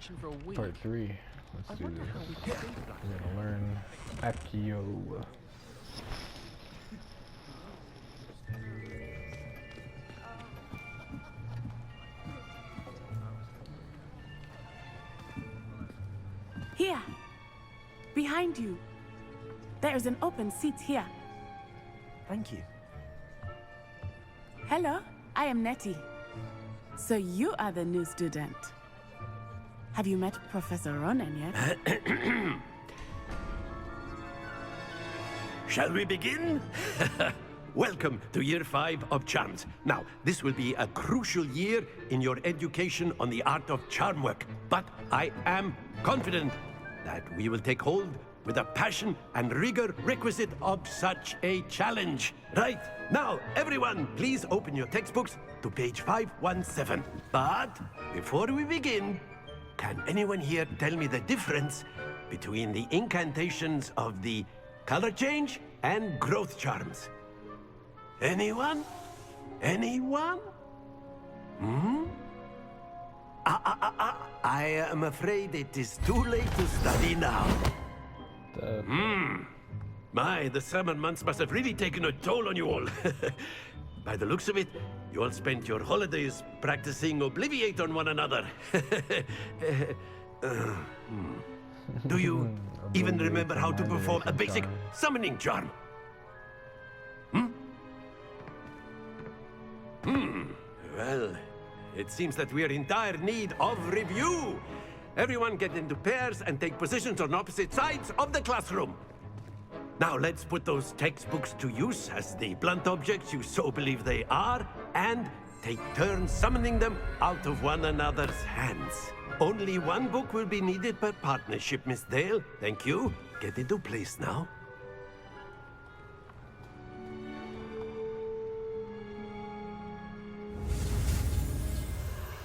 education for a week. Part 3. Let's do this. We're gonna learn Accio. Here, behind you. There is an open seat here. Thank you. Hello, I am Nettie. So you are the new student. Have you met Professor Ronan yet? Shall we begin? Welcome to Year 5 of Charms. Now, this will be a crucial year in your education on the art of charm work. But I am confident that we will take hold with the passion and rigor requisite of such a challenge. Right, now, everyone, please open your textbooks to page 517. But before we begin, can anyone here tell me the difference between the incantations of the color change and growth charms? Anyone? Anyone? I am afraid it is too late to study now. My, the summer months must have really taken a toll on you all. By the looks of it, you all spent your holidays practicing Obliviate on one another. Do you even remember how to perform a basic summoning charm? Well, it seems that we are in dire need of review. Everyone get into pairs and take positions on opposite sides of the classroom. Now let's put those textbooks to use as the blunt objects you so believe they are, and take turns summoning them out of one another's hands. Only one book will be needed per partnership, Miss Dale. Thank you. Get into place now.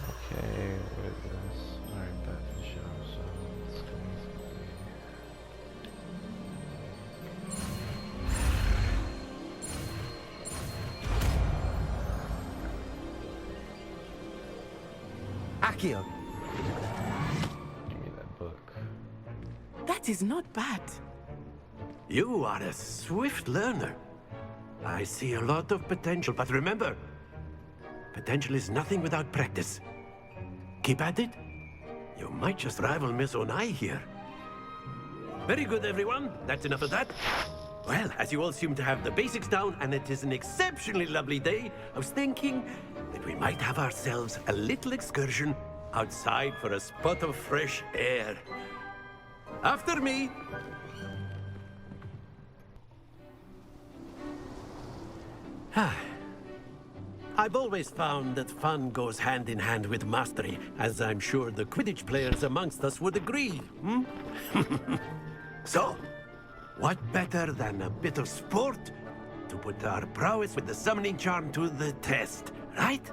Okay, what is this? Alright, back to the show, so let's go Accio. give me that book. That is not bad. You are a swift learner. I see a lot of potential, but remember, potential is nothing without practice. Keep at it. You might just rival Miss Onai here. Very good, everyone. That's enough of that. Well, as you all seem to have the basics down, and it is an exceptionally lovely day, I was thinking that we might have ourselves a little excursion outside for a spot of fresh air. After me. I've always found that fun goes hand in hand with mastery, as I'm sure the Quidditch players amongst us would agree, So, what better than a bit of sport to put our prowess with the summoning charm to the test, right?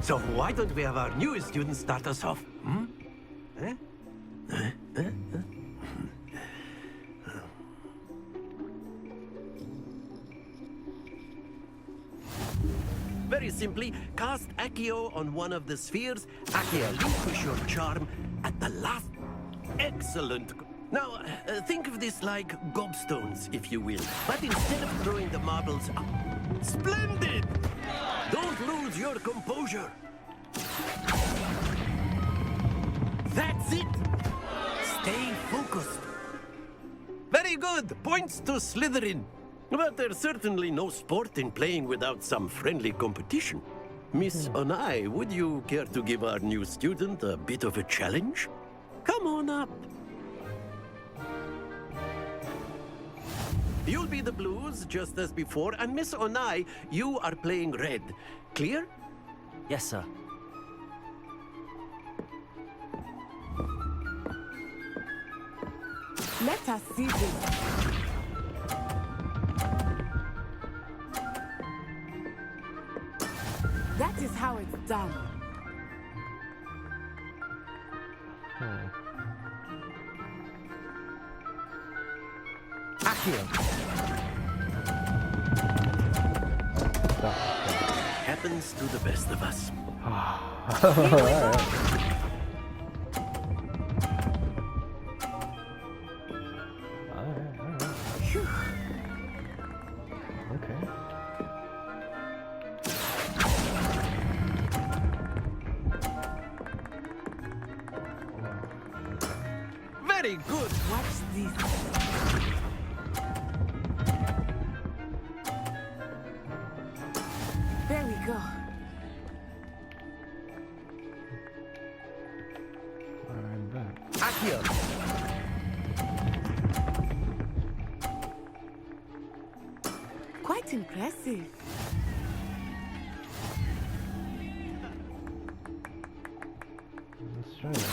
So why don't we have our newest student start us off? Very simply, cast Accio on one of the spheres. Accio, relinquish your charm at the last. Excellent. Now, think of this like gobstones, if you will. But instead of throwing the marbles up... Splendid! Don't lose your composure. That's it. Stay focused. Very good. Points to Slytherin. But there's certainly no sport in playing without some friendly competition. Miss Onai, would you care to give our new student a bit of a challenge? Come on up. You'll be the blues, just as before, and Miss Onai, you are playing red. Clear? Yes, sir. Let us see this. That is how it's done. Accio. Happens to the best of us. Alright. Phew. Okay. Very good. Watch this. There we go. Alright, back. Accio. Quite impressive. Let's try that.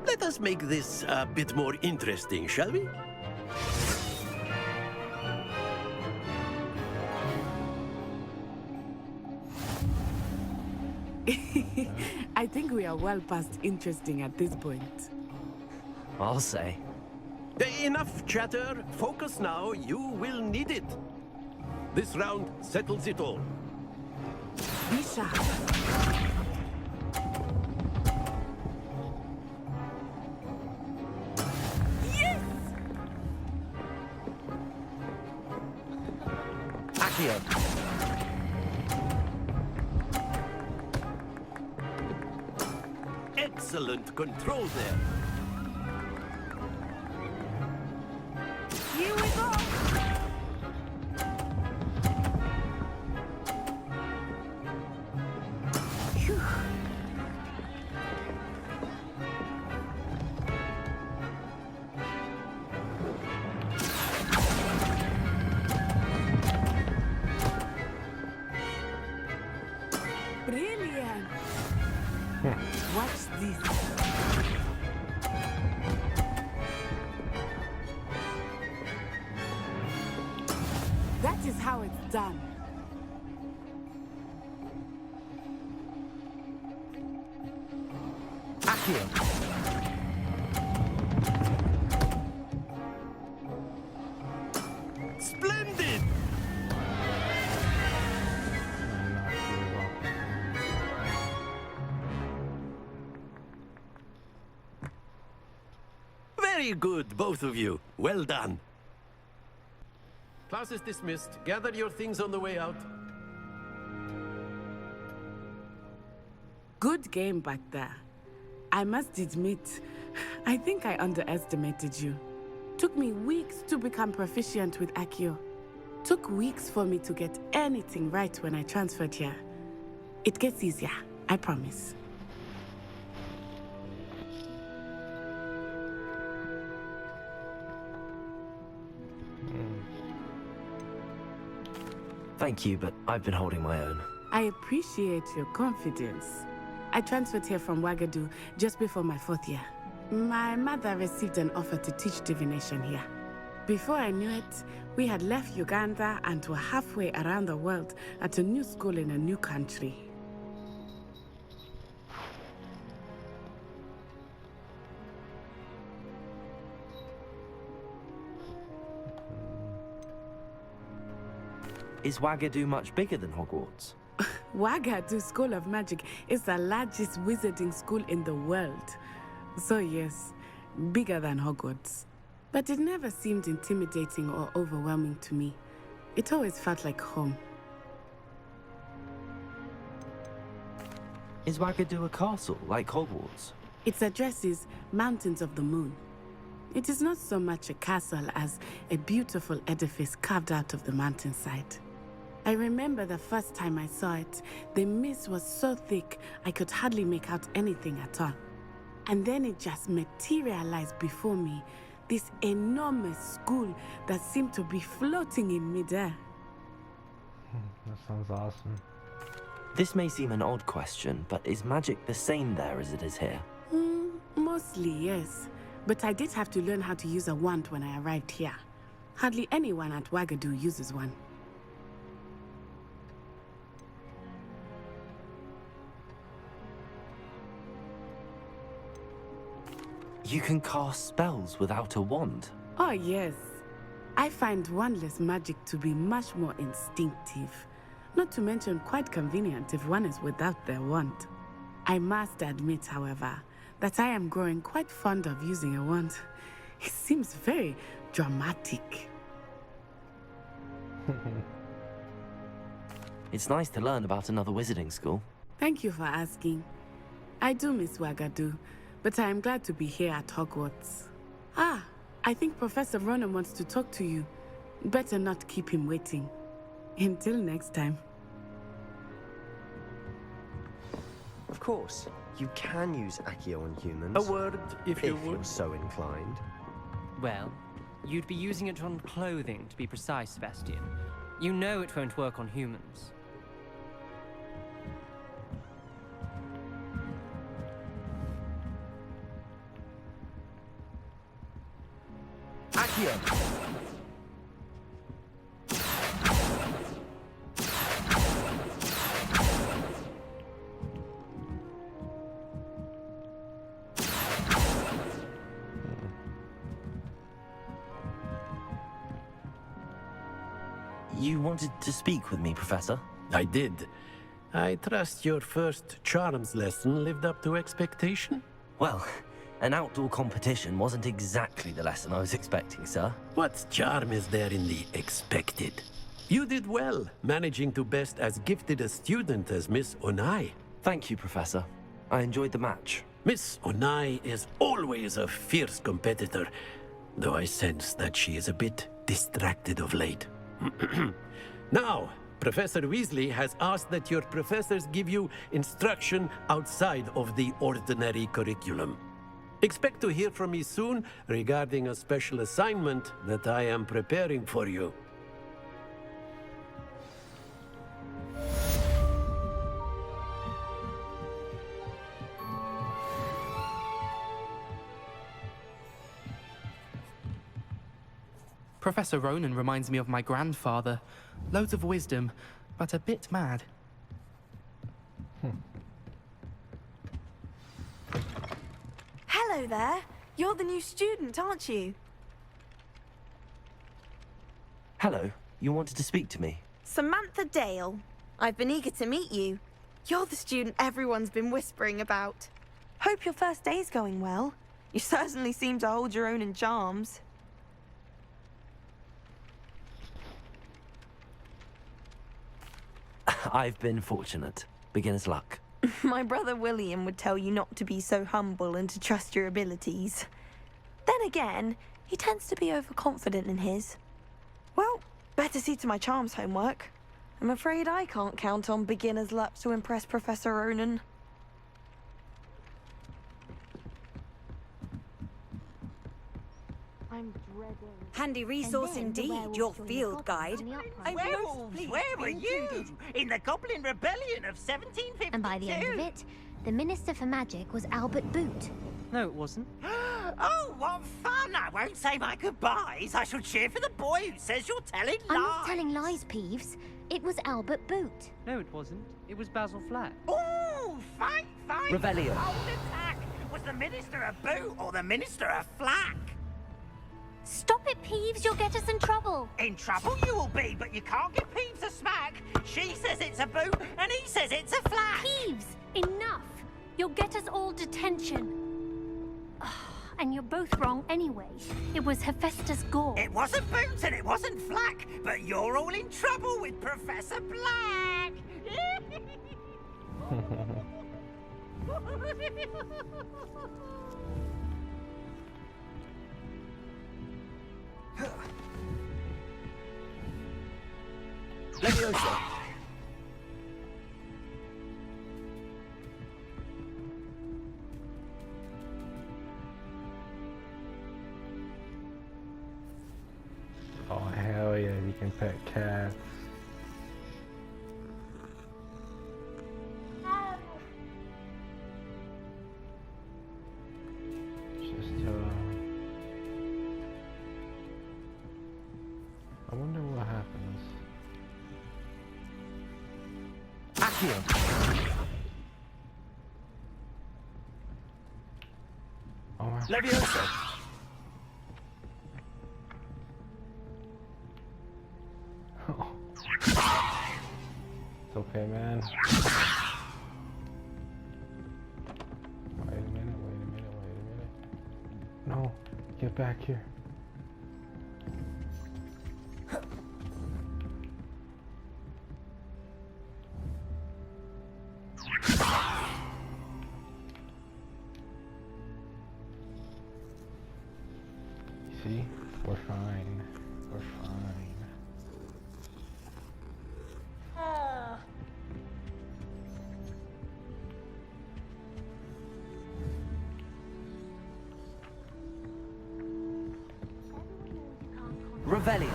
Let us make this a bit more interesting, shall we? I think we are well past interesting at this point. I'll say. Enough chatter. Focus now. You will need it. This round settles it all. Be sharp. Yes! Accio. Excellent control there. Here we go. Phew. Brilliant. Watch this. That is how it's done. Accio. Splendid! Not too well. Very good, both of you. Well done. Class is dismissed. Gather your things on the way out. Good game back there. I must admit, I think I underestimated you. Took me weeks to become proficient with Accio. Took weeks for me to get anything right when I transferred here. It gets easier, I promise. Thank you, but I've been holding my own. I appreciate your confidence. I transferred here from Wagadu just before my 4th year. My mother received an offer to teach divination here. Before I knew it, we had left Uganda and were halfway around the world at a new school in a new country. Is Wagadu much bigger than Hogwarts? Wagadu School of Magic is the largest wizarding school in the world. So yes, bigger than Hogwarts. But it never seemed intimidating or overwhelming to me. It always felt like home. Is Wagadu a castle, like Hogwarts? Its address is Mountains of the Moon. It is not so much a castle as a beautiful edifice carved out of the mountainside. I remember the first time I saw it, the mist was so thick I could hardly make out anything at all. And then it just materialized before me, this enormous school that seemed to be floating in midair. That sounds awesome. This may seem an odd question, but is magic the same there as it is here? Mostly, yes. But I did have to learn how to use a wand when I arrived here. Hardly anyone at Wagadu uses one. You can cast spells without a wand. Oh, yes. I find wandless magic to be much more instinctive. Not to mention quite convenient if one is without their wand. I must admit, however, that I am growing quite fond of using a wand. It seems very dramatic. It's nice to learn about another wizarding school. Thank you for asking. I do miss Wagadu, but I am glad to be here at Hogwarts. Ah, I think Professor Ronan wants to talk to you. Better not keep him waiting. Until next time. Of course, you can use Accio on humans. A word, if you if would. you're so inclined. Well, you'd be using it on clothing, to be precise, Sebastian. You know it won't work on humans. Accio! You wanted to speak with me, Professor? I did. I trust your first charms lesson lived up to expectation? Well, an outdoor competition wasn't exactly the lesson I was expecting, sir. What charm is there in the expected? You did well, managing to best as gifted a student as Miss Onai. Thank you, Professor. I enjoyed the match. Miss Onai is always a fierce competitor, though I sense that she is a bit distracted of late. Now, Professor Weasley has asked that your professors give you instruction outside of the ordinary curriculum. Expect to hear from me soon regarding a special assignment that I am preparing for you. Professor Ronan reminds me of my grandfather. Loads of wisdom, but a bit mad. Hello there. You're the new student, aren't you? Hello. You wanted to speak to me? Samantha Dale. I've been eager to meet you. You're the student everyone's been whispering about. Hope your first day's going well. You certainly seem to hold your own in charms. I've been fortunate. Beginner's luck. My brother William would tell you not to be so humble and to trust your abilities. Then again, he tends to be overconfident in his. Well, better see to my charms homework. I'm afraid I can't count on beginner's luck to impress Professor Ronan. I'm dreading. Handy resource indeed, your field guide. Werewolves, where were you? In the Goblin Rebellion of 1752. And by the end of it, the Minister for Magic was Albert Boot. No, it wasn't. Oh, what fun! I won't say my goodbyes. I shall cheer for the boy who says you're telling lies. I'm not telling lies, Peeves. It was Albert Boot. No, it wasn't. It was Basil Flack. Oh, fine. Rebellion. Hold attack. Was the Minister a boot or the Minister a flack? Stop it, Peeves. You'll get us in trouble. In trouble you will be, but you can't give Peeves a smack. She says it's a boot, and he says it's a flack. Peeves, enough. You'll get us all detention. And you're both wrong anyway. It was Hephaestus Gore. It wasn't boot and it wasn't flack, but you're all in trouble with Professor Black. Leviosa. Oh, hell yeah, you can pet cats. Just, I wonder what happens. Accio. Oh, I Leviosa! It's okay, man. Wait a minute. No, get back here. See? We're fine. We're fine. Revelio.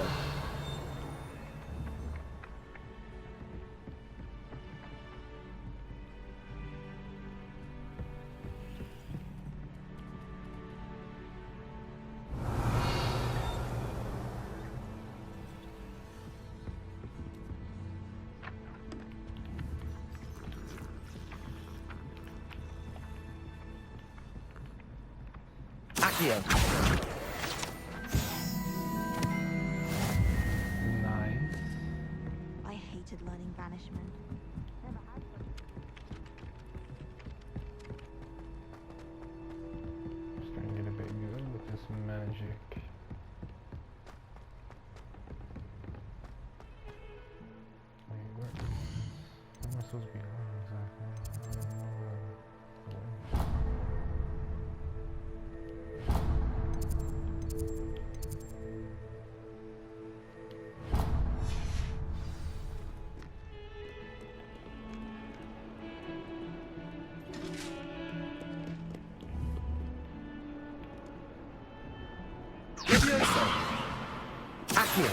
Accio. Nice. I hated learning banishment. Starting to get a bit good with this magic. Wait, where am I supposed to be going exactly? Leviosa. Accio.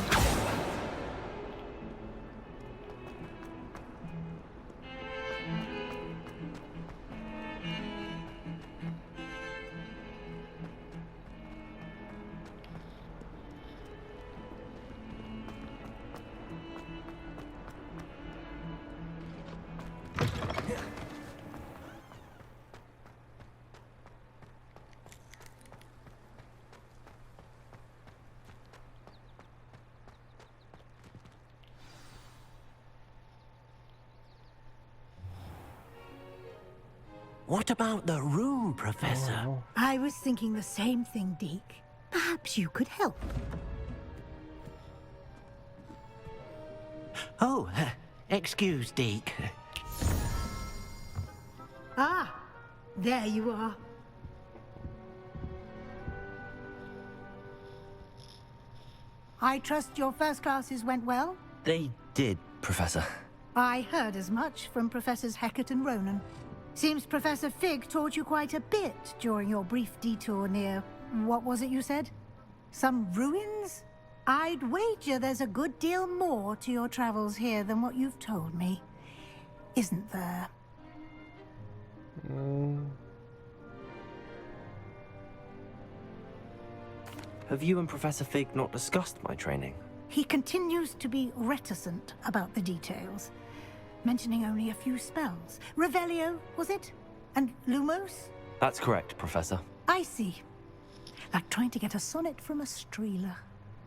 What about the room, Professor? Oh, I was thinking the same thing, Deke. Perhaps you could help. Oh, excuse, Deke. Ah, there you are. I trust your first classes went well? They did, Professor. I heard as much from Professors Hecat and Ronan. Seems Professor Fig taught you quite a bit during your brief detour near... what was it you said? Some ruins? I'd wager there's a good deal more to your travels here than what you've told me. Isn't there? Have you and Professor Fig not discussed my training? He continues to be reticent about the details, mentioning only a few spells. Revelio, was it? And Lumos? That's correct, Professor. I see. Like trying to get a sonnet from a streeler.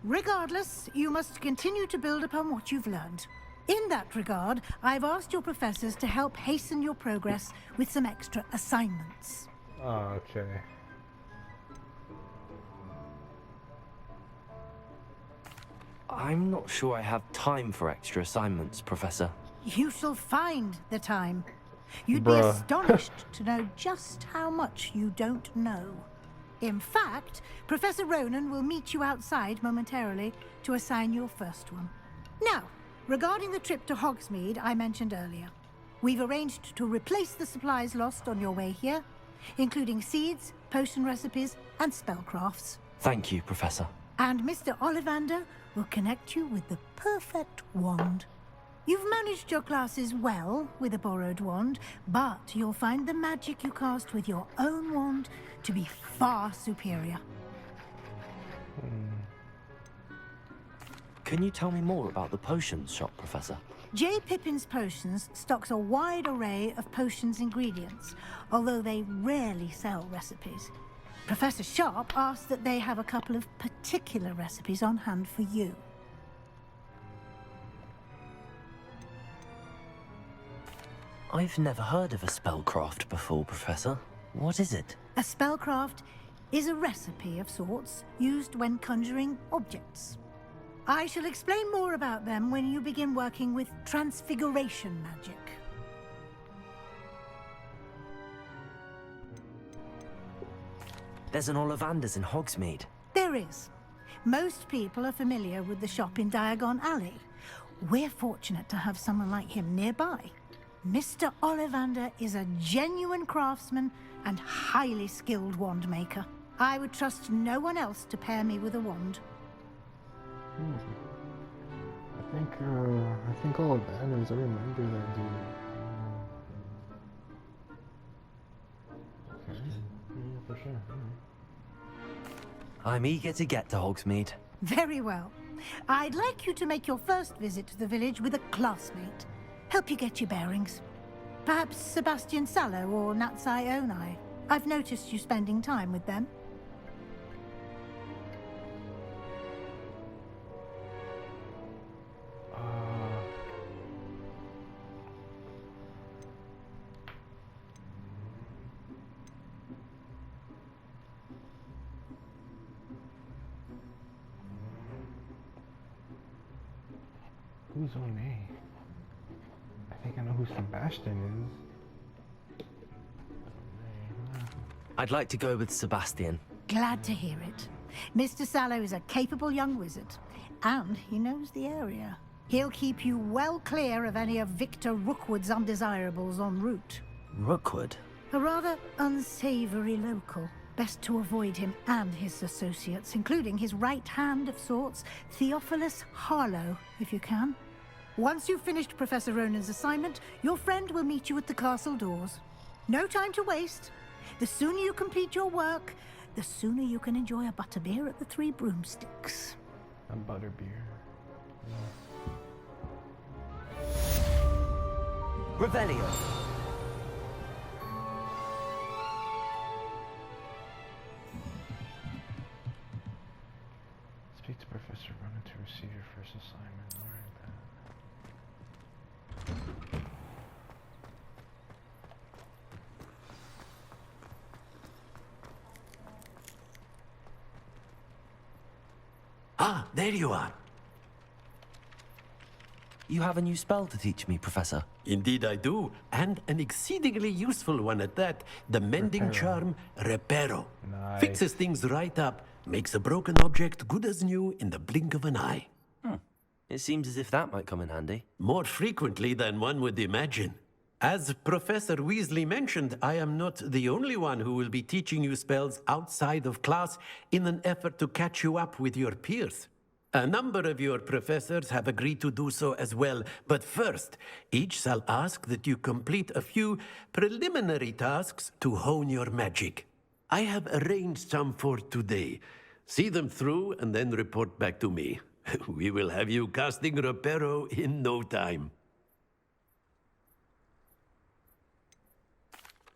Regardless, you must continue to build upon what you've learned. In that regard, I've asked your professors to help hasten your progress with some extra assignments. oh, okay. I'm not sure I have time for extra assignments, Professor. You shall find the time. You'd be Bruh. astonished to know just how much you don't know. In fact, Professor Ronan will meet you outside momentarily to assign your first one. Now, regarding the trip to Hogsmeade I mentioned earlier, we've arranged to replace the supplies lost on your way here, including seeds, potion recipes, and spellcrafts. Thank you, Professor. And Mr. Ollivander will connect you with the perfect wand. You've managed your classes well with a borrowed wand, but you'll find the magic you cast with your own wand to be far superior. Can you tell me more about the potions shop, Professor? J. Pippin's Potions stocks a wide array of potions ingredients, although they rarely sell recipes. Professor Sharp asked that they have a couple of particular recipes on hand for you. I've never heard of a spellcraft before, Professor. What is it? A spellcraft is a recipe of sorts used when conjuring objects. I shall explain more about them when you begin working with transfiguration magic. There's an Ollivander's in Hogsmeade. There is. Most people are familiar with the shop in Diagon Alley. We're fortunate to have someone like him nearby. Mr. Ollivander is a genuine craftsman and highly skilled wand maker. I would trust no one else to pair me with a wand. I think all of that is, I remember that dude. Okay. Yeah, for sure. I'm eager to get to Hogsmeade. Very well. I'd like you to make your first visit to the village with a classmate. Help you get your bearings. Perhaps Sebastian Sallow or Natsai Onai. I've noticed you spending time with them. Who's Onai? I think I know who Sebastian is. I'd like to go with Sebastian. Glad to hear it. Mr. Sallow is a capable young wizard, and he knows the area. He'll keep you well clear of any of Victor Rookwood's undesirables en route. Rookwood? A rather unsavory local. Best to avoid him and his associates, including his right hand of sorts, Theophilus Harlow, if you can. Once you've finished Professor Ronan's assignment, your friend will meet you at the castle doors. No time to waste. The sooner you complete your work, the sooner you can enjoy a butterbeer at the Three Broomsticks. A butterbeer. Revelio. Speak to Professor Ronan to receive your first assignment. Alright, Ah, there you are. You have a new spell to teach me, Professor. Indeed I do, and an exceedingly useful one at that. The mending charm, Reparo. Nice. Fixes things right up, makes a broken object good as new in the blink of an eye. It seems as if that might come in handy. More frequently than one would imagine. As Professor Weasley mentioned, I am not the only one who will be teaching you spells outside of class in an effort to catch you up with your peers. A number of your professors have agreed to do so as well, but first, each shall ask that you complete a few preliminary tasks to hone your magic. I have arranged some for today. See them through and then report back to me. We will have you casting Reparo in no time.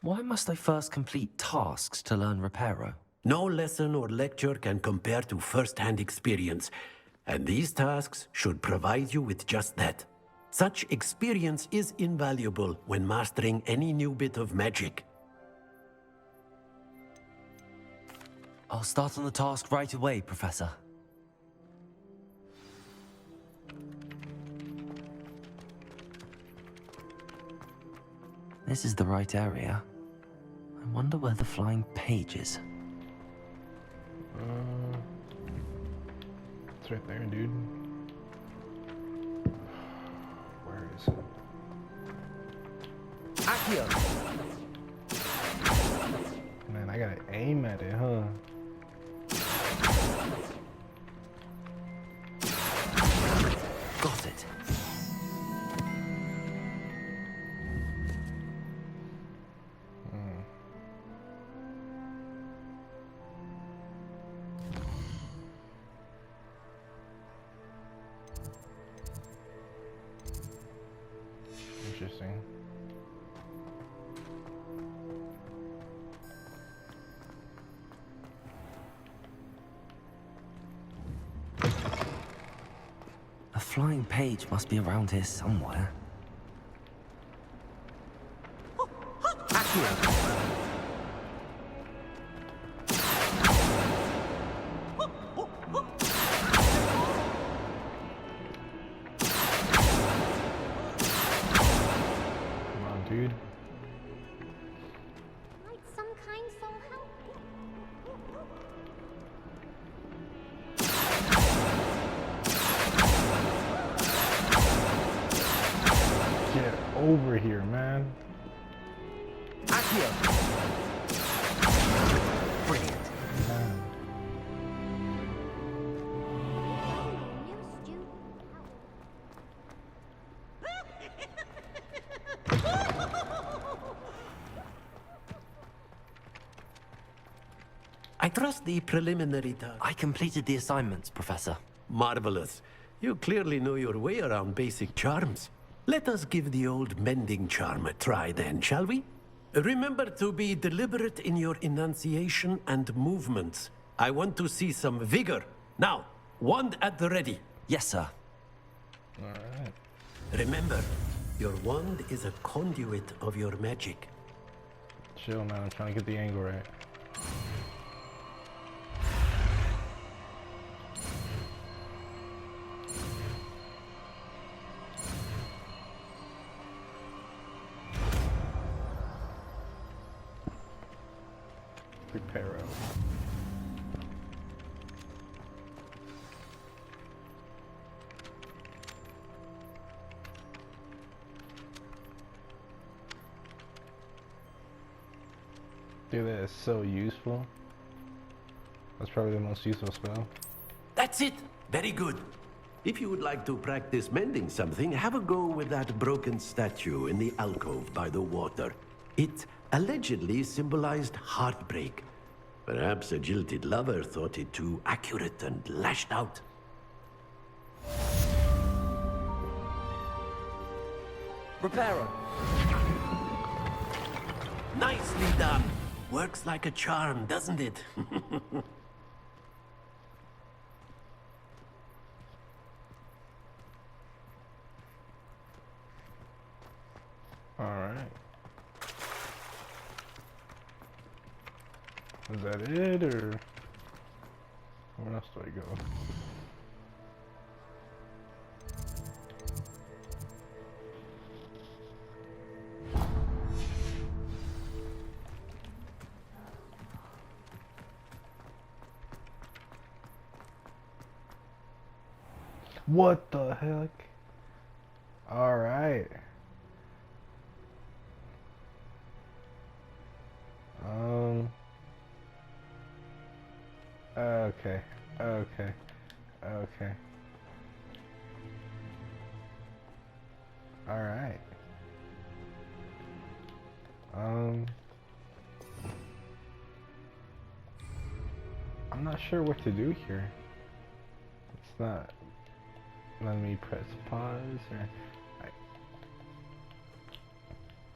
Why must I first complete tasks to learn Reparo? No lesson or lecture can compare to first-hand experience, and these tasks should provide you with just that. Such experience is invaluable when mastering any new bit of magic. I'll start on the task right away, Professor. This is the right area. I wonder where the flying page is. It's right there, dude. Where is it? Accio! Man, I gotta aim at it, huh? Got it. Interesting. flying page must be around here somewhere. Come on, dude. Might some kind soul help? Get over here, man. Brilliant. Man. I trust the preliminary task. I completed the assignments, Professor. Marvelous. You clearly know your way around basic charms. Let us give the old mending charm a try then, shall we? Remember to be deliberate in your enunciation and movements. I want to see some vigor. Now, wand at the ready. Yes, sir. Alright. Remember, your wand is a conduit of your magic. Chill, man. I'm trying to get the angle right. Preparo. Dude, that is so useful. That's probably the most useful spell. That's it. Very good. If you would like to practice mending something, have a go with that broken statue in the alcove by the water. It allegedly symbolized heartbreak. Perhaps a jilted lover thought it too accurate and lashed out. Reparo. Nicely done. Works like a charm, doesn't it? Alright. Is that it, or where else do I go? What the heck? Alright. Okay. Okay. Okay. Alright. I'm not sure what to do here. It's not letting me press pause, or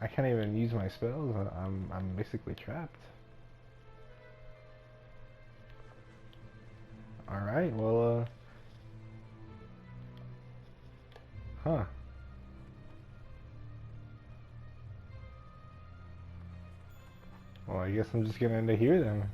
I can't even use my spells. I'm basically trapped. Alright, well, huh. Well, I guess I'm just gonna end it here then.